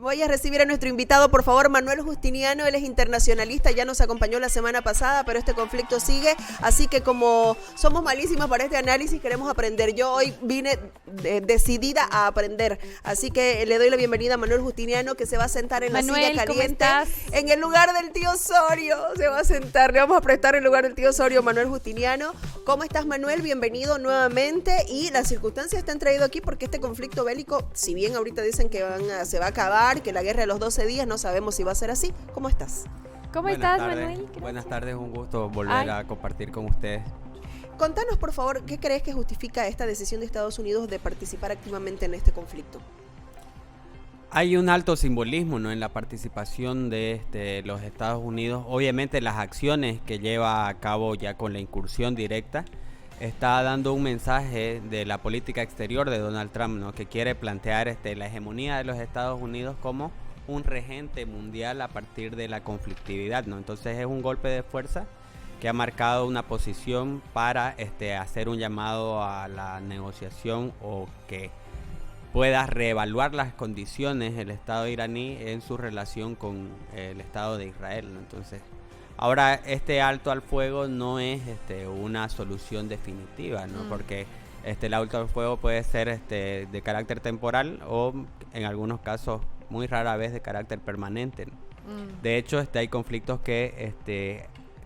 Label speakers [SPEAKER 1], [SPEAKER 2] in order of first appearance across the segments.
[SPEAKER 1] Voy a recibir a nuestro invitado, por favor, Manuel Justiniano. Él es internacionalista, ya nos acompañó la semana pasada, pero este conflicto sigue. Así que como somos malísimas para este análisis, queremos aprender. Yo hoy vine decidida a aprender. Así que le doy la bienvenida a Manuel Justiniano, que se va a sentar en
[SPEAKER 2] Manuel,
[SPEAKER 1] la silla caliente.
[SPEAKER 2] ¿cómo estás?
[SPEAKER 1] En el lugar del tío Osorio. Se va a sentar. Le vamos a prestar el lugar del tío Osorio, Manuel Justiniano. ¿Cómo estás, Manuel? Bienvenido nuevamente. Y las circunstancias te han traído aquí porque este conflicto bélico, si bien ahorita dicen que se va a acabar, que la guerra de los 12 días, no sabemos si va a ser así. ¿Cómo estás?
[SPEAKER 2] ¿Cómo
[SPEAKER 3] Buenas
[SPEAKER 2] estás,
[SPEAKER 3] tardes.
[SPEAKER 2] Manuel? Gracias.
[SPEAKER 3] Buenas tardes, un gusto volver a compartir con ustedes.
[SPEAKER 1] Contanos, por favor, ¿qué crees que justifica esta decisión de Estados Unidos de participar activamente en este conflicto?
[SPEAKER 3] Hay un alto simbolismo, ¿no?, en la participación de los Estados Unidos. Obviamente las acciones que lleva a cabo ya con la incursión directa está dando un mensaje de la política exterior de Donald Trump, ¿no?, que quiere plantear la hegemonía de los Estados Unidos como un regente mundial a partir de la conflictividad, ¿no? Entonces es un golpe de fuerza que ha marcado una posición para hacer un llamado a la negociación o que pueda reevaluar las condiciones el Estado iraní en su relación con el Estado de Israel, ¿no? Entonces, ahora este alto al fuego no es una solución definitiva, ¿no? Porque el alto al fuego puede ser de carácter temporal o en algunos casos muy rara vez de carácter permanente, ¿no? De hecho, hay conflictos que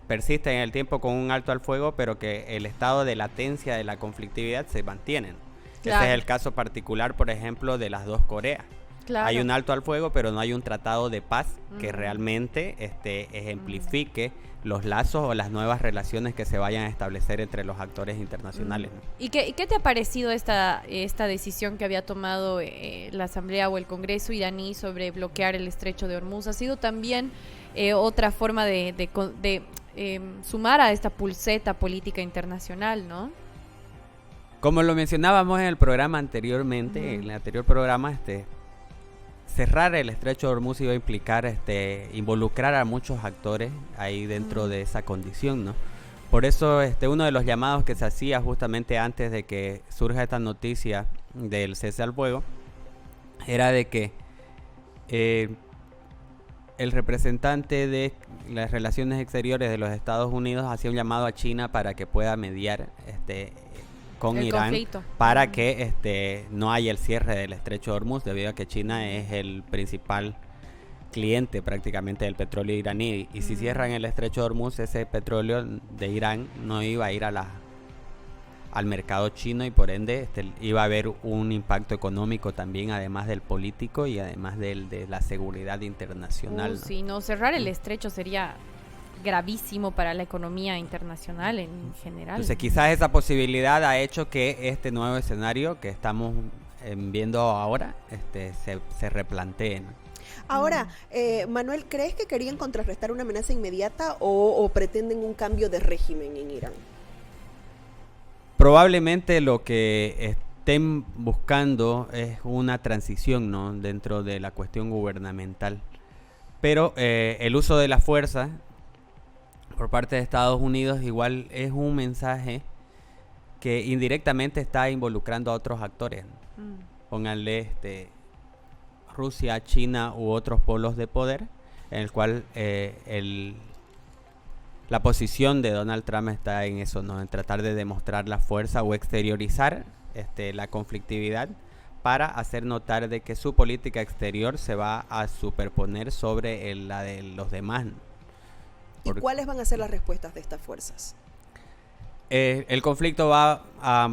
[SPEAKER 3] persisten en el tiempo con un alto al fuego, pero que el estado de latencia de la conflictividad se mantiene, ¿no?
[SPEAKER 2] Claro.
[SPEAKER 3] Ese es el caso particular, por ejemplo, de las dos Coreas.
[SPEAKER 2] Claro.
[SPEAKER 3] Hay un alto al fuego, pero no hay un tratado de paz que realmente ejemplifique los lazos o las nuevas relaciones que se vayan a establecer entre los actores internacionales, ¿no?
[SPEAKER 2] ¿Y qué te ha parecido esta decisión que había tomado la Asamblea o el Congreso iraní sobre bloquear el Estrecho de Hormuz? ¿Ha sido también otra forma de sumar a esta pulseta política internacional, no?
[SPEAKER 3] Como lo mencionábamos en el programa anteriormente, en el anterior programa, cerrar el Estrecho de Hormuz iba a implicar involucrar a muchos actores ahí dentro de esa condición, ¿no? Por eso uno de los llamados que se hacía justamente antes de que surja esta noticia del cese al fuego era de que el representante de las relaciones exteriores de los Estados Unidos hacía un llamado a China para que pueda mediar con
[SPEAKER 2] El
[SPEAKER 3] Irán
[SPEAKER 2] conflicto.
[SPEAKER 3] para que no haya el cierre del Estrecho de Hormuz, debido a que China es el principal cliente prácticamente del petróleo iraní, y si cierran el Estrecho de Hormuz, ese petróleo de Irán no iba a ir al mercado chino, y por ende iba a haber un impacto económico también, además del político y además de la seguridad internacional, ¿no?
[SPEAKER 2] Sí, no, cerrar el estrecho sería gravísimo para la economía internacional en general.
[SPEAKER 3] Entonces quizás esa posibilidad ha hecho que este nuevo escenario que estamos viendo ahora se replantee, ¿no?
[SPEAKER 1] Ahora, Manuel, ¿crees que querían contrarrestar una amenaza inmediata o pretenden un cambio de régimen en Irán?
[SPEAKER 3] Probablemente lo que estén buscando es una transición, ¿no?, dentro de la cuestión gubernamental. Pero el uso de la fuerza por parte de Estados Unidos igual es un mensaje que indirectamente está involucrando a otros actores, ¿no? Pónganle Rusia, China u otros polos de poder, en el cual la posición de Donald Trump está en eso, ¿no?, en tratar de demostrar la fuerza o exteriorizar la conflictividad para hacer notar de que su política exterior se va a superponer sobre la de los demás, ¿no?
[SPEAKER 1] ¿Y cuáles van a ser las respuestas de estas fuerzas?
[SPEAKER 3] El conflicto va a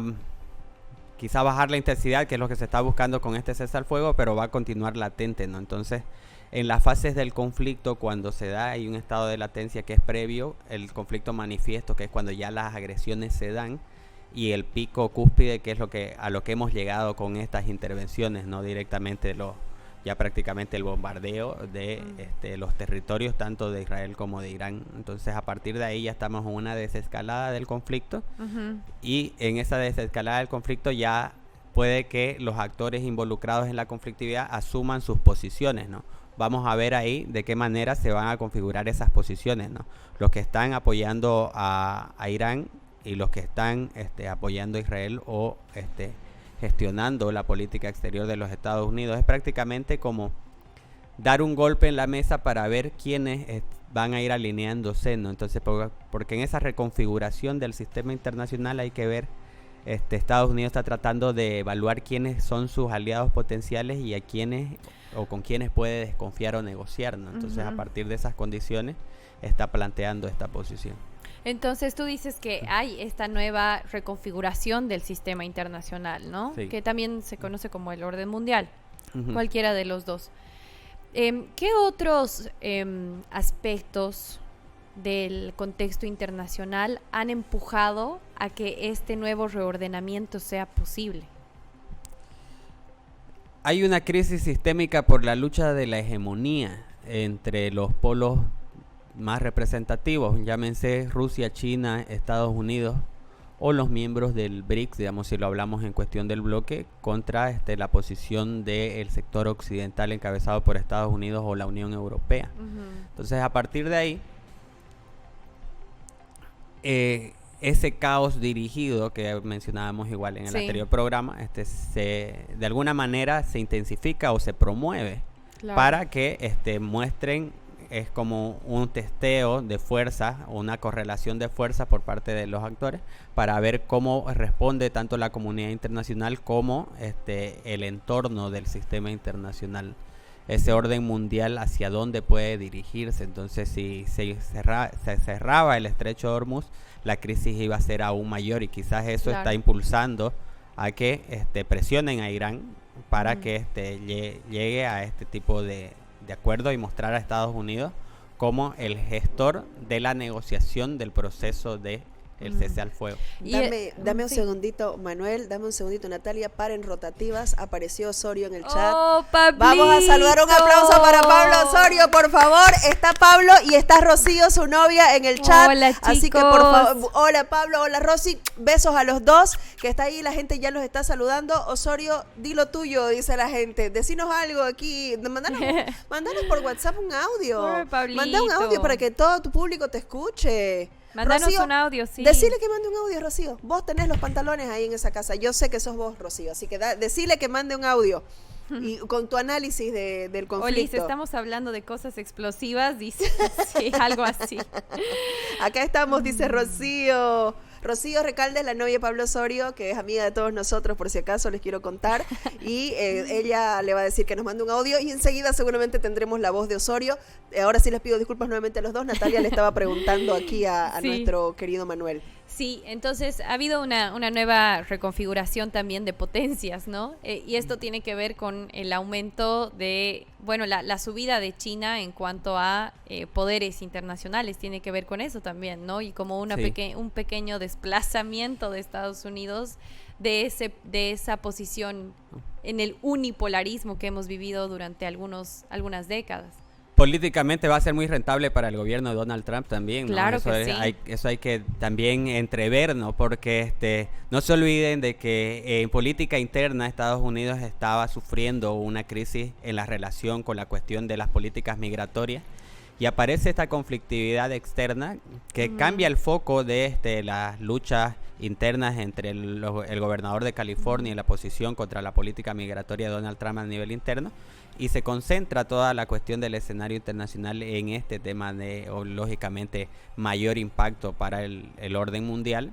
[SPEAKER 3] quizá bajar la intensidad, que es lo que se está buscando con este cese al fuego, pero va a continuar latente, ¿no? Entonces, en las fases del conflicto, cuando se da, hay un estado de latencia que es previo, el conflicto manifiesto, que es cuando ya las agresiones se dan, y el pico cúspide, que es a lo que hemos llegado con estas intervenciones, ¿no?, directamente ya prácticamente el bombardeo de los territorios tanto de Israel como de Irán. Entonces, a partir de ahí ya estamos en una desescalada del conflicto, y en esa desescalada del conflicto ya puede que los actores involucrados en la conflictividad asuman sus posiciones, ¿no? Vamos a ver ahí de qué manera se van a configurar esas posiciones, ¿no? Los que están apoyando a Irán y los que están apoyando a Israel o gestionando la política exterior de los Estados Unidos. Es prácticamente como dar un golpe en la mesa para ver quiénes van a ir alineándose, ¿no? Entonces, porque en esa reconfiguración del sistema internacional hay que ver, Estados Unidos está tratando de evaluar quiénes son sus aliados potenciales y a quiénes o con quiénes puede desconfiar o negociar, ¿no? Entonces, a partir de esas condiciones está planteando esta posición.
[SPEAKER 2] Entonces tú dices que hay esta nueva reconfiguración del sistema internacional, ¿no?
[SPEAKER 3] Sí.
[SPEAKER 2] Que también se conoce como el orden mundial, cualquiera de los dos. ¿Qué otros aspectos del contexto internacional han empujado a que este nuevo reordenamiento sea posible?
[SPEAKER 3] Hay una crisis sistémica por la lucha de la hegemonía entre los polos más representativos, llámense Rusia, China, Estados Unidos o los miembros del BRICS, digamos, si lo hablamos en cuestión del bloque, contra la posición del sector occidental encabezado por Estados Unidos o la Unión Europea. Entonces, a partir de ahí, ese caos dirigido que mencionábamos igual en el anterior programa, de alguna manera se intensifica o se promueve para que muestren, es como un testeo de fuerza, una correlación de fuerza por parte de los actores para ver cómo responde tanto la comunidad internacional como el entorno del sistema internacional, ese orden mundial hacia dónde puede dirigirse. Entonces, si se cerraba el estrecho de Hormuz, la crisis iba a ser aún mayor y quizás eso está impulsando a que presionen a Irán para que llegue a este tipo de acuerdo y mostrar a Estados Unidos como el gestor de la negociación del proceso de el cese al fuego.
[SPEAKER 1] Dame un segundito, Manuel, dame un segundito, Natalia, paren rotativas, apareció Osorio en el chat.
[SPEAKER 2] Pablito.
[SPEAKER 1] Vamos a saludar, un aplauso para Pablo Osorio, por favor. Está Pablo y está Rocío, su novia, en el chat.
[SPEAKER 2] Hola, chicos.
[SPEAKER 1] Así que por favor, hola Pablo, hola Rosy, besos a los dos, que está ahí, la gente ya los está saludando. Osorio, di lo tuyo, dice la gente. Decinos algo aquí, mandanos por WhatsApp un audio. Manda un audio para que todo tu público te escuche.
[SPEAKER 2] Mándanos
[SPEAKER 1] Rocío,
[SPEAKER 2] un audio, sí.
[SPEAKER 1] Decile que mande un audio, Rocío. Vos tenés los pantalones ahí en esa casa. Yo sé que sos vos, Rocío. Así que decile que mande un audio. Y con tu análisis del conflicto.
[SPEAKER 2] Olis, estamos hablando de cosas explosivas, dice. Sí, algo así.
[SPEAKER 1] Acá estamos, dice Rocío. Rocío Recalde es la novia de Pablo Osorio, que es amiga de todos nosotros, por si acaso les quiero contar. Y ella le va a decir que nos mande un audio y enseguida seguramente tendremos la voz de Osorio. Ahora sí les pido disculpas nuevamente a los dos. Natalia le estaba preguntando aquí a nuestro querido Manuel.
[SPEAKER 2] Sí, entonces ha habido una nueva reconfiguración también de potencias, ¿no? Y esto tiene que ver con el aumento de, bueno, la subida de China en cuanto a poderes internacionales, tiene que ver con eso también, ¿no? Y como un pequeño desplazamiento de Estados Unidos de esa posición en el unipolarismo que hemos vivido durante algunas décadas.
[SPEAKER 3] Políticamente va a ser muy rentable para el gobierno de Donald Trump también, ¿no?
[SPEAKER 2] Claro
[SPEAKER 3] Eso
[SPEAKER 2] que sí.
[SPEAKER 3] Eso hay que también entrever, ¿no? Porque no se olviden de que en política interna Estados Unidos estaba sufriendo una crisis en la relación con la cuestión de las políticas migratorias y aparece esta conflictividad externa que cambia el foco de las luchas internas entre el gobernador de California y la oposición contra la política migratoria de Donald Trump a nivel interno, y se concentra toda la cuestión del escenario internacional en este tema de, lógicamente, mayor impacto para el orden mundial,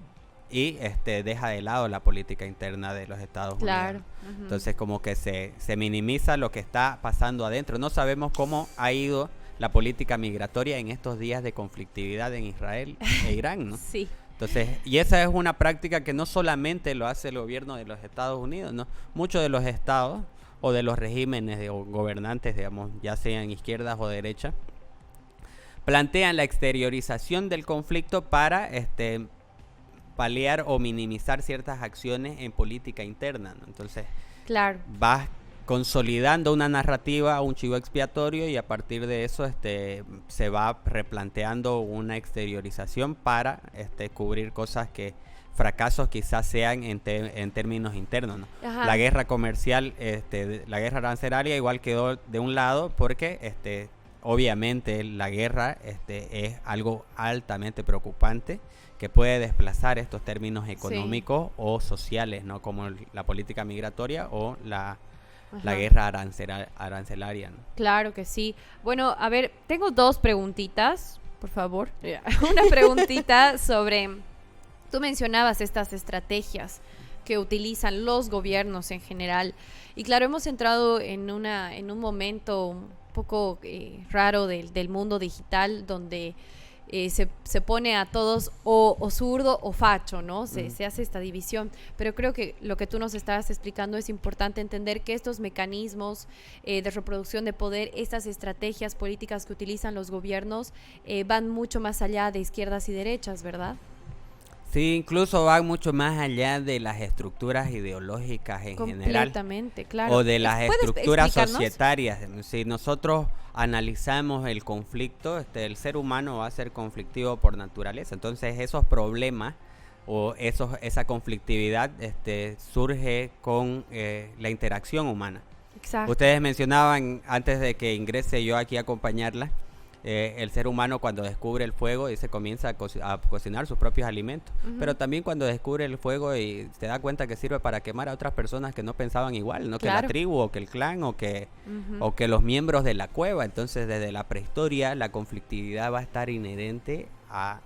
[SPEAKER 3] y deja de lado la política interna de los Estados Unidos. Entonces, como que se minimiza lo que está pasando adentro. No sabemos cómo ha ido la política migratoria en estos días de conflictividad en Israel e Irán, ¿no?
[SPEAKER 2] Sí.
[SPEAKER 3] Entonces, y esa es una práctica que no solamente lo hace el gobierno de los Estados Unidos, ¿no? Muchos de los estados o de los regímenes o gobernantes, digamos, ya sean izquierdas o derechas, plantean la exteriorización del conflicto para paliar o minimizar ciertas acciones en política interna, ¿no? Entonces, vas consolidando una narrativa, un chivo expiatorio, y a partir de eso se va replanteando una exteriorización para cubrir cosas fracasos quizás sean en términos internos, ¿no? La guerra comercial, la guerra arancelaria igual quedó de un lado porque obviamente la guerra es algo altamente preocupante que puede desplazar estos términos económicos o sociales, ¿no? Como la política migratoria o la
[SPEAKER 2] Ajá.
[SPEAKER 3] guerra arancelaria, ¿no?
[SPEAKER 2] Claro que sí. Bueno, a ver, tengo dos preguntitas, por favor. Una preguntita sobre, tú mencionabas estas estrategias que utilizan los gobiernos en general. Y claro, hemos entrado en un momento un poco raro del mundo digital donde se pone a todos o zurdo o facho, ¿no? Se hace esta división. Pero creo que lo que tú nos estabas explicando es importante entender que estos mecanismos de reproducción de poder, estas estrategias políticas que utilizan los gobiernos van mucho más allá de izquierdas y derechas, ¿verdad?
[SPEAKER 3] Sí, incluso va mucho más allá de las estructuras ideológicas en general.
[SPEAKER 2] Completamente, claro.
[SPEAKER 3] O de las
[SPEAKER 2] ¿Puedes
[SPEAKER 3] estructuras
[SPEAKER 2] explicarnos?
[SPEAKER 3] societarias. Si nosotros analizamos el conflicto, el ser humano va a ser conflictivo por naturaleza. Entonces esos problemas o esa conflictividad surge con la interacción humana.
[SPEAKER 2] Exacto.
[SPEAKER 3] Ustedes mencionaban, antes de que ingrese yo aquí a acompañarla, el ser humano cuando descubre el fuego y se comienza a cocinar sus propios alimentos, pero también cuando descubre el fuego y se da cuenta que sirve para quemar a otras personas que no pensaban igual, ¿no?
[SPEAKER 2] Claro.
[SPEAKER 3] Que la tribu o que el clan o que los miembros de la cueva. Entonces desde la prehistoria la conflictividad va a estar inherente a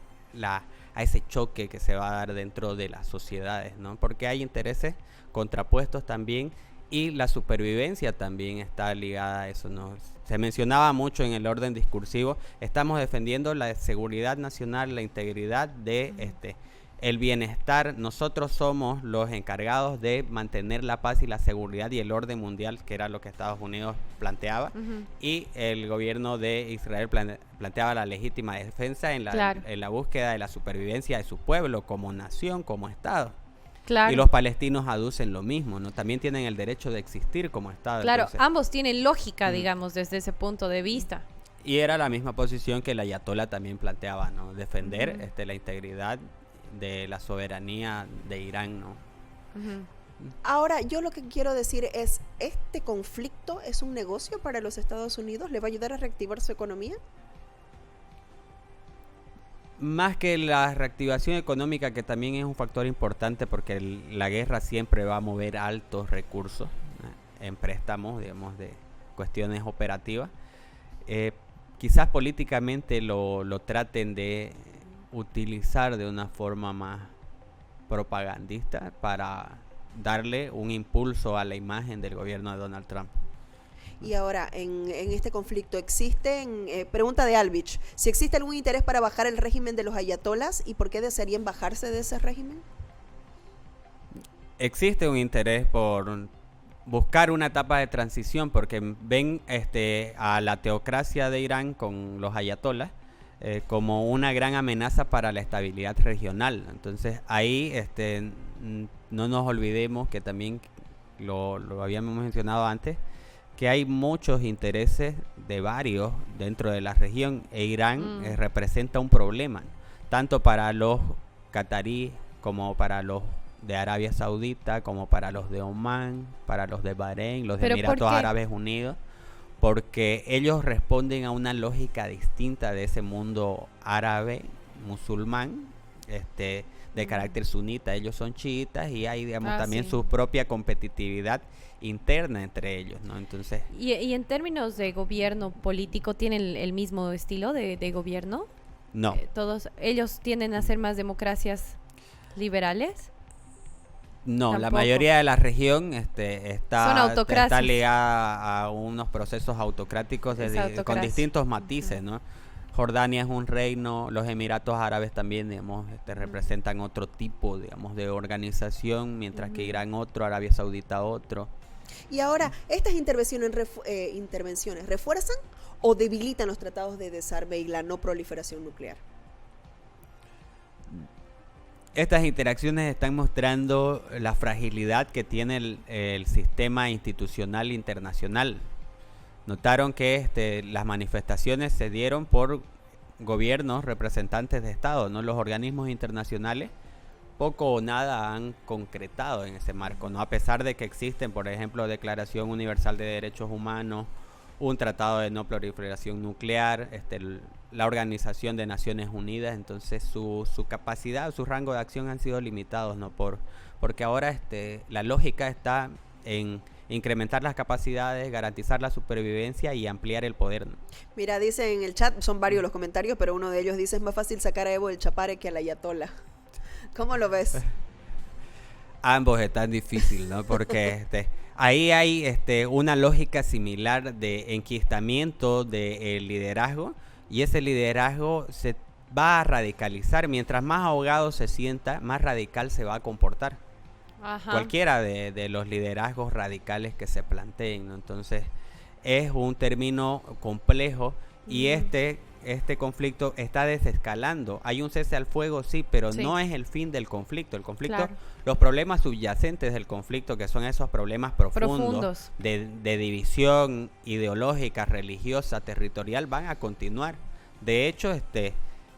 [SPEAKER 3] ese choque que se va a dar dentro de las sociedades, ¿no? Porque hay intereses contrapuestos también y la supervivencia también está ligada a eso, ¿no? Se mencionaba mucho en el orden discursivo, estamos defendiendo la seguridad nacional, la integridad de el bienestar. Nosotros somos los encargados de mantener la paz y la seguridad y el orden mundial, que era lo que Estados Unidos planteaba, y el gobierno de Israel planteaba la legítima defensa en la búsqueda de la supervivencia de su pueblo como nación, como Estado.
[SPEAKER 2] Claro.
[SPEAKER 3] Y los palestinos aducen lo mismo, ¿no? También tienen el derecho de existir como Estado.
[SPEAKER 2] Claro,
[SPEAKER 3] Entonces,
[SPEAKER 2] ambos tienen lógica, digamos, desde ese punto de vista.
[SPEAKER 3] y era la misma posición que el ayatolá también planteaba, ¿no? Defender la integridad de la soberanía de Irán, ¿no?
[SPEAKER 1] Ahora, yo lo que quiero decir es, ¿este conflicto es un negocio para los Estados Unidos? ¿Le va a ayudar a reactivar su economía?
[SPEAKER 3] Más que la reactivación económica, que también es un factor importante porque la guerra siempre va a mover altos recursos en préstamos, digamos, de cuestiones operativas. Quizás políticamente lo traten de utilizar de una forma más propagandista para darle un impulso a la imagen del gobierno de Donald Trump.
[SPEAKER 1] Y ahora, en este conflicto, pregunta de Alvich, si existe algún interés para bajar el régimen de los ayatolas y por qué desearían bajarse de ese régimen.
[SPEAKER 3] Existe un interés por buscar una etapa de transición porque ven a la teocracia de Irán con los ayatolas como una gran amenaza para la estabilidad regional. Entonces ahí no nos olvidemos que también lo habíamos mencionado antes, que hay muchos intereses de varios dentro de la región e Irán representa un problema, tanto para los cataríes como para los de Arabia Saudita, como para los de Omán, para los de Bahrein, los de Emiratos Árabes Unidos, porque ellos responden a una lógica distinta de ese mundo árabe, musulmán, de carácter sunita. Ellos son chiitas y hay, digamos, también su propia competitividad interna entre ellos, ¿no? Entonces,
[SPEAKER 2] ¿Y en términos de gobierno político tienen el mismo estilo de gobierno?
[SPEAKER 3] No.
[SPEAKER 2] Todos ellos tienden a ser más democracias liberales.
[SPEAKER 3] No,
[SPEAKER 2] Tampoco.
[SPEAKER 3] La mayoría de la región está ligada a unos procesos autocráticos con distintos matices, ¿no? Jordania es un reino, los Emiratos Árabes también, digamos, representan otro tipo, digamos, de organización, mientras que Irán otro, Arabia Saudita otro.
[SPEAKER 1] Y ahora, ¿estas intervenciones refuerzan o debilitan los tratados de desarme y la no proliferación nuclear?
[SPEAKER 3] Estas interacciones están mostrando la fragilidad que tiene el sistema institucional internacional. Notaron que las manifestaciones se dieron por gobiernos, representantes de Estado, ¿no? Los organismos internacionales poco o nada han concretado en ese marco, ¿no? A pesar de que existen, por ejemplo, Declaración Universal de Derechos Humanos, un tratado de no proliferación nuclear, la Organización de Naciones Unidas. Entonces su capacidad, su rango de acción han sido limitados, ¿no? Porque ahora la lógica está en incrementar las capacidades, garantizar la supervivencia y ampliar el poder, ¿no?
[SPEAKER 1] Mira, dice en el chat, son varios los comentarios, pero uno de ellos dice, es más fácil sacar a Evo del Chapare que a la Ayatollah. ¿Cómo lo ves?
[SPEAKER 3] Ambos están difícil, ¿no? Porque ahí hay una lógica similar de enquistamiento del liderazgo, y ese liderazgo se va a radicalizar. Mientras más ahogado se sienta, más radical se va a comportar.
[SPEAKER 2] Ajá.
[SPEAKER 3] Cualquiera de los liderazgos radicales que se planteen, ¿no? Entonces es un término complejo, y este conflicto está desescalando. Hay un cese al fuego, sí, pero
[SPEAKER 2] Sí.
[SPEAKER 3] no es el fin del conflicto. El conflicto,
[SPEAKER 2] Claro.
[SPEAKER 3] los problemas subyacentes del conflicto, que son esos problemas profundos. De división ideológica, religiosa, territorial, van a continuar. De hecho,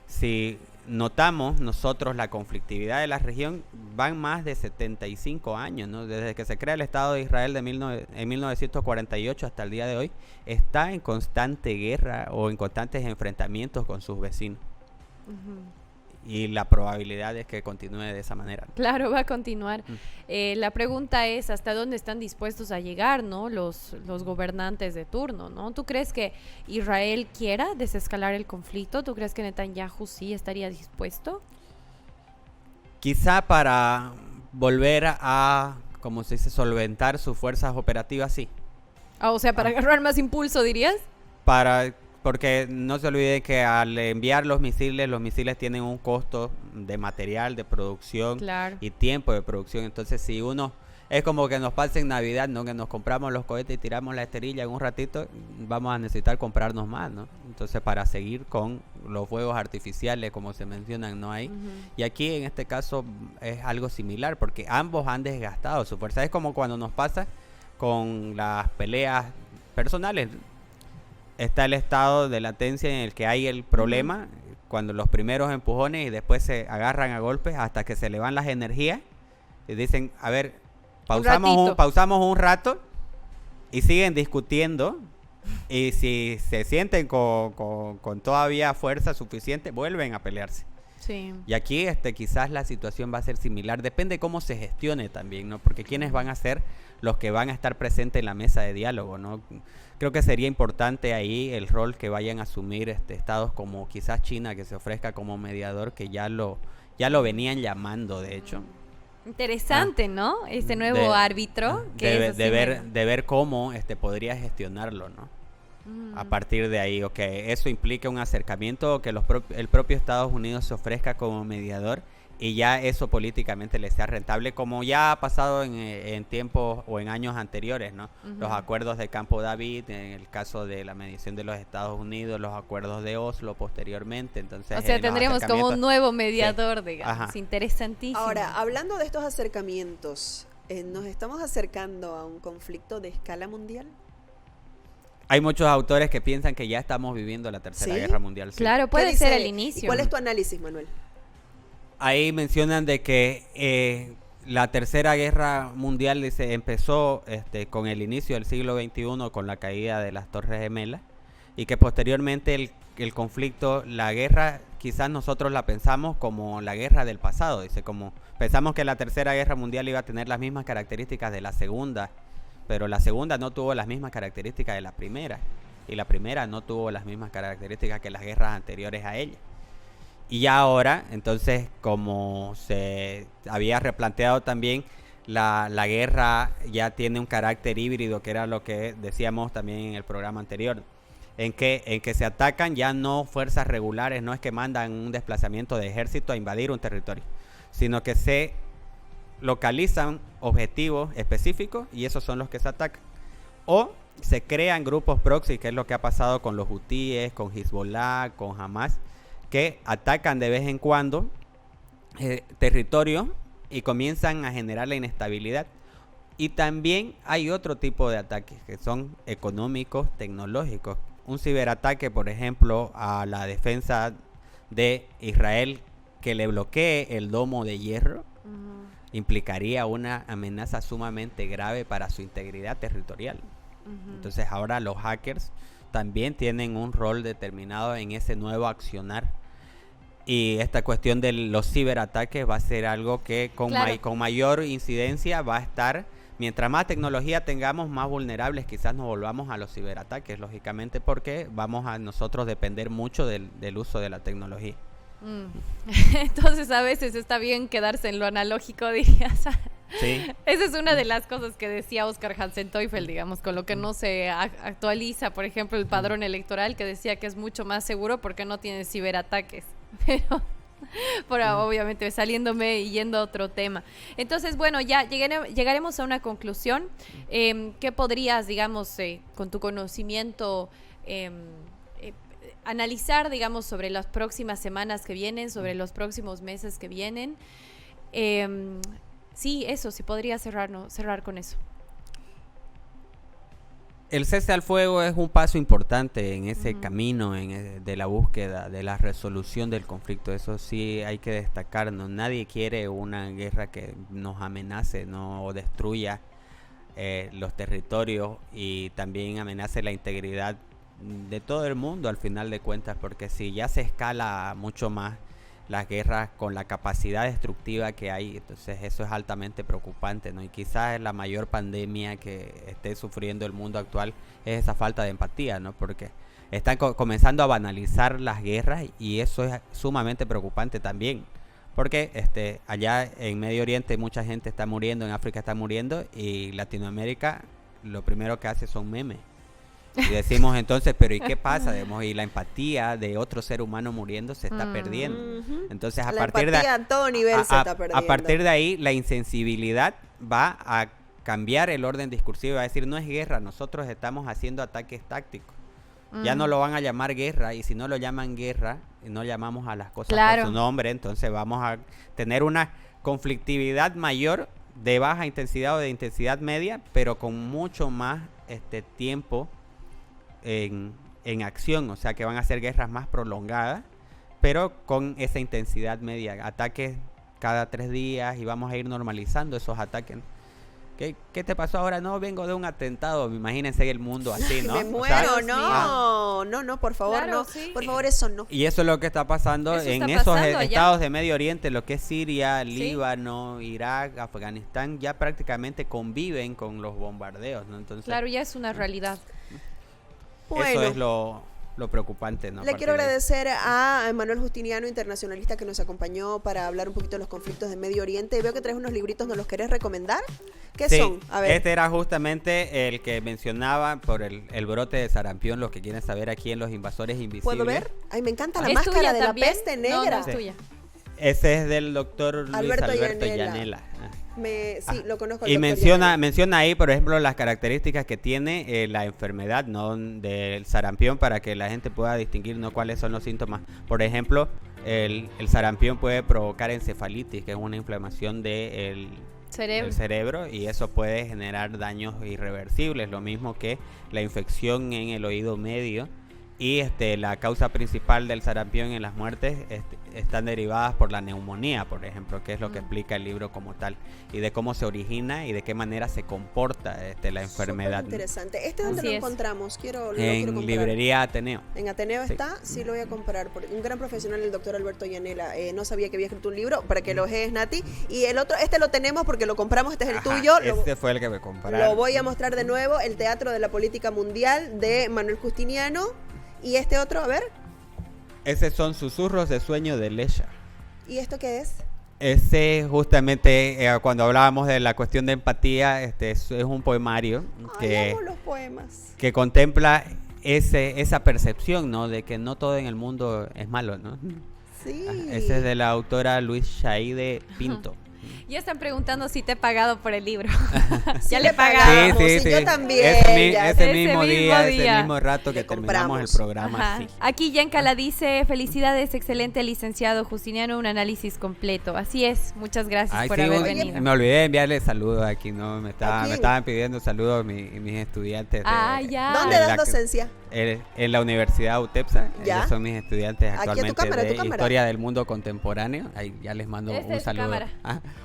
[SPEAKER 3] si notamos nosotros la conflictividad de la región, van más de 75 años, ¿no? Desde que se crea el Estado de Israel en 1948 hasta el día de hoy, está en constante guerra o en constantes enfrentamientos con sus vecinos. Y la probabilidad es que continúe de esa manera.
[SPEAKER 2] Claro, va a continuar. La pregunta es hasta dónde están dispuestos a llegar, ¿no? Los gobernantes de turno, ¿no? ¿Tú crees que Israel quiera desescalar el conflicto? ¿Tú crees que Netanyahu sí estaría dispuesto?
[SPEAKER 3] Quizá para volver a, como se dice, solventar sus fuerzas operativas, sí.
[SPEAKER 2] O sea, para agarrar más impulso, ¿dirías?
[SPEAKER 3] Porque no se olvide que al enviar los misiles tienen un costo de material, de producción,
[SPEAKER 2] Claro.
[SPEAKER 3] y tiempo de producción. Entonces, si uno, es como que nos pasa en Navidad, ¿no? Que nos compramos los cohetes y tiramos la esterilla en un ratito, vamos a necesitar comprarnos más, ¿no? Entonces, para seguir con los fuegos artificiales, como se mencionan, no hay. Y aquí, en este caso, es algo similar, porque ambos han desgastado su fuerza. Es como cuando nos pasa con las peleas personales. Está el estado de latencia en el que hay el problema, cuando los primeros empujones y después se agarran a golpes hasta que se le van las energías y dicen, a ver, pausamos un rato y siguen discutiendo, y si se sienten con todavía fuerza suficiente, vuelven a pelearse.
[SPEAKER 2] Sí.
[SPEAKER 3] Y aquí quizás la situación va a ser similar, depende cómo se gestione también, ¿no? Porque quiénes van a ser los que van a estar presentes en la mesa de diálogo, ¿no? Creo que sería importante ahí el rol que vayan a asumir estados como quizás China, que se ofrezca como mediador, que ya lo venían llamando, de hecho.
[SPEAKER 2] Interesante, ¿no? Este nuevo árbitro. Que
[SPEAKER 3] de ver cómo podría gestionarlo, ¿no? A partir de ahí, o que eso implique un acercamiento, que el propio Estados Unidos se ofrezca como mediador, y ya eso políticamente le sea rentable, como ya ha pasado en tiempos o en años anteriores, ¿no? Los acuerdos de Campo David, en el caso de la mediación de los Estados Unidos, los acuerdos de Oslo posteriormente. Entonces,
[SPEAKER 2] o sea, tendríamos como un nuevo mediador, sí, digamos.
[SPEAKER 3] Ajá.
[SPEAKER 2] Interesantísimo.
[SPEAKER 1] Ahora, hablando de estos acercamientos, ¿nos estamos acercando a un conflicto de escala mundial?
[SPEAKER 3] Hay muchos autores que piensan que ya estamos viviendo la Tercera Guerra Mundial. Sí.
[SPEAKER 2] Claro, puede ser el inicio.
[SPEAKER 1] ¿Y cuál es tu análisis, Manuel?
[SPEAKER 3] Ahí mencionan de que la Tercera Guerra Mundial empezó con el inicio del siglo XXI, con la caída de las Torres Gemelas, y que posteriormente el conflicto, la guerra, quizás nosotros la pensamos como la guerra del pasado. Como pensamos que la Tercera Guerra Mundial iba a tener las mismas características de la Segunda, pero la Segunda no tuvo las mismas características de la Primera, y la Primera no tuvo las mismas características que las guerras anteriores a ella. Y ya ahora, entonces, como se había replanteado también, la guerra ya tiene un carácter híbrido, que era lo que decíamos también en el programa anterior, en que se atacan ya no fuerzas regulares, no es que mandan un desplazamiento de ejército a invadir un territorio, sino que se localizan objetivos específicos y esos son los que se atacan. O se crean grupos proxy, que es lo que ha pasado con los hutíes, con Hezbollah, con Hamas, que atacan de vez en cuando territorio y comienzan a generar la inestabilidad. Y también hay otro tipo de ataques que son económicos, tecnológicos. Un ciberataque, por ejemplo, a la defensa de Israel, que le bloquee el domo de hierro, implicaría una amenaza sumamente grave para su integridad territorial. Entonces ahora los hackers también tienen un rol determinado en ese nuevo accionar. Y esta cuestión de los ciberataques va a ser algo que con mayor incidencia va a estar mientras más tecnología tengamos, más vulnerables quizás nos volvamos a los ciberataques, lógicamente, porque vamos a nosotros depender mucho del uso de la tecnología.
[SPEAKER 2] Entonces a veces está bien quedarse en lo analógico, dirías.
[SPEAKER 3] Sí.
[SPEAKER 2] Esa es una de las cosas que decía Oscar Hansen-Teufel, digamos, con lo que no se actualiza, por ejemplo, el padrón electoral, que decía que es mucho más seguro porque no tiene ciberataques. Pero obviamente saliéndome y yendo a otro tema. Entonces, bueno, ya llegaremos a una conclusión. ¿Qué podrías, digamos, con tu conocimiento, analizar, digamos, sobre las próximas semanas que vienen, sobre los próximos meses que vienen? Sí, eso, sí podría cerrar con eso.
[SPEAKER 3] El cese al fuego es un paso importante en ese camino de la búsqueda, de la resolución del conflicto. Eso sí hay que destacarlo. Nadie quiere una guerra que nos amenace, no o destruya los territorios y también amenace la integridad de todo el mundo al final de cuentas, porque si ya se escala mucho más las guerras con la capacidad destructiva que hay, entonces eso es altamente preocupante, ¿no? Y quizás la mayor pandemia que esté sufriendo el mundo actual es esa falta de empatía, ¿no? Porque están comenzando a banalizar las guerras y eso es sumamente preocupante también, porque allá en Medio Oriente mucha gente está muriendo, en África está muriendo y Latinoamérica lo primero que hace son memes. Y decimos entonces, pero ¿y qué pasa? Y la empatía de otro ser humano muriendo se está perdiendo. Entonces a partir a partir de ahí la insensibilidad va a cambiar el orden discursivo, va a decir no es guerra, nosotros estamos haciendo ataques tácticos. Ya no lo van a llamar guerra, y si no lo llaman guerra y no llamamos a las cosas por su nombre, entonces vamos a tener una conflictividad mayor de baja intensidad o de intensidad media, pero con mucho más tiempo en acción, o sea que van a ser guerras más prolongadas, pero con esa intensidad media, ataques cada 3 días y vamos a ir normalizando esos ataques. ¿Qué te pasó ahora? No, vengo de un atentado, imagínense el mundo así, ¿no?
[SPEAKER 1] Me muero, no, por favor,
[SPEAKER 2] claro,
[SPEAKER 1] no,
[SPEAKER 2] sí.
[SPEAKER 1] por favor, eso no.
[SPEAKER 3] Y eso es lo que está pasando en esos estados de Medio Oriente, lo que es Siria, Líbano, Irak, Afganistán, ya prácticamente conviven con los bombardeos, ¿no? Entonces,
[SPEAKER 2] claro, ya es una realidad.
[SPEAKER 1] Bueno,
[SPEAKER 3] eso es lo preocupante, ¿no?
[SPEAKER 1] Le quiero agradecer a Manuel Justiniano, internacionalista, que nos acompañó para hablar un poquito de los conflictos de Medio Oriente. Veo que traes unos libritos, ¿nos los querés recomendar? ¿Qué son? A ver.
[SPEAKER 3] Este era justamente el que mencionaba por el brote de sarampión, los que quieren saber aquí en Los Invasores Invisibles.
[SPEAKER 1] ¿Puedo ver? Ay, me encanta la máscara de
[SPEAKER 2] también?
[SPEAKER 1] la peste negra.
[SPEAKER 2] No es tuya.
[SPEAKER 3] Ese es del doctor Luis
[SPEAKER 1] Alberto
[SPEAKER 3] Llanela.
[SPEAKER 1] Sí, lo conozco.
[SPEAKER 3] Y menciona ahí, por ejemplo, las características que tiene la enfermedad, ¿no? Del sarampión, para que la gente pueda distinguir, ¿no? Cuáles son los síntomas. Por ejemplo, el sarampión puede provocar encefalitis, que es una inflamación del cerebro, y eso puede generar daños irreversibles, lo mismo que la infección en el oído medio. Y la causa principal del sarampión en las muertes están derivadas por la neumonía, por ejemplo, que es lo que explica el libro como tal, y de cómo se origina y de qué manera se comporta la enfermedad.
[SPEAKER 1] Súper interesante. ¿Dónde lo encontramos? Lo quiero comprar.
[SPEAKER 3] Librería Ateneo.
[SPEAKER 1] ¿En Ateneo está? Sí, lo voy a comprar. Un gran profesional, el doctor Alberto Llanela. No sabía que había escrito un libro, para que lo veas, Nati. Y el otro, lo tenemos porque lo compramos, este es el tuyo.
[SPEAKER 3] Este fue el que me compraron.
[SPEAKER 1] Lo voy a mostrar de nuevo, El Teatro de la Política Mundial, de Manuel Justiniano. ¿Y este otro? A ver.
[SPEAKER 3] Esos son Susurros de Sueño de Lesha.
[SPEAKER 1] ¿Y esto qué es?
[SPEAKER 3] Ese justamente, cuando hablábamos de la cuestión de empatía, es un poemario
[SPEAKER 1] amo los poemas.
[SPEAKER 3] Que contempla esa percepción, ¿no? De que no todo en el mundo es malo, ¿no?
[SPEAKER 1] Sí.
[SPEAKER 3] Ese es de la autora Luis Shaide Pinto.
[SPEAKER 2] Ya están preguntando si te he pagado por el libro.
[SPEAKER 1] Ya le pagamos.
[SPEAKER 3] Sí.
[SPEAKER 1] Yo también.
[SPEAKER 3] Ese mismo día, ese mismo rato que terminamos el programa. Sí.
[SPEAKER 2] Aquí Yancala dice, felicidades, excelente licenciado Justiniano, un análisis completo. Así es, muchas gracias por haber venido.
[SPEAKER 3] Me olvidé de enviarle saludos aquí, ¿no? Me estaban pidiendo saludos mis estudiantes.
[SPEAKER 1] Ya. ¿Dónde das docencia?
[SPEAKER 3] En la Universidad UTEPSA. Ellos son mis estudiantes actualmente
[SPEAKER 1] tu cámara.
[SPEAKER 3] Historia del Mundo Contemporáneo. Ahí ya les mando un saludo.
[SPEAKER 2] Cámara.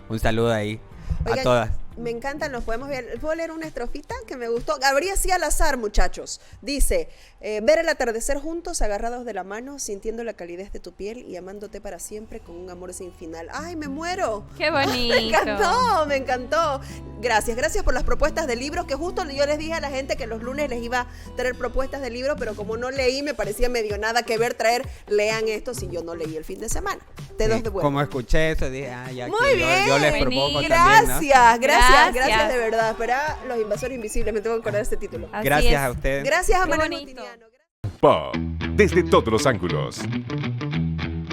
[SPEAKER 3] Un saludo ahí.
[SPEAKER 1] Oigan,
[SPEAKER 3] a todas.
[SPEAKER 1] Me encantan los poemas. ¿Puedo leer una estrofita que me gustó? Habría sí al azar, muchachos. Dice, ver el atardecer juntos, agarrados de la mano, sintiendo la calidez de tu piel y amándote para siempre con un amor sin final. ¡Ay, me muero!
[SPEAKER 2] ¡Qué bonito!
[SPEAKER 1] Me encantó, me encantó. Gracias por las propuestas de libros, que justo yo les dije a la gente que los lunes les iba a traer propuestas de libros, pero como no leí, me parecía medio nada que ver traer, lean esto si yo no leí el fin de semana. Te doy de vuelta.
[SPEAKER 3] Como escuché eso, dije, ya
[SPEAKER 1] Muy
[SPEAKER 3] aquí
[SPEAKER 1] bien.
[SPEAKER 3] yo les propongo
[SPEAKER 1] Gracias,
[SPEAKER 3] también, ¿no?
[SPEAKER 1] gracias de verdad. Espera, Los Invasores Invisibles, me tengo que acordar de este título.
[SPEAKER 2] Así
[SPEAKER 3] Gracias
[SPEAKER 2] es.
[SPEAKER 3] a ustedes.
[SPEAKER 1] Gracias a
[SPEAKER 2] Qué
[SPEAKER 1] Manuel
[SPEAKER 2] bonito.
[SPEAKER 1] Justiniano.
[SPEAKER 4] Pop, desde todos los ángulos.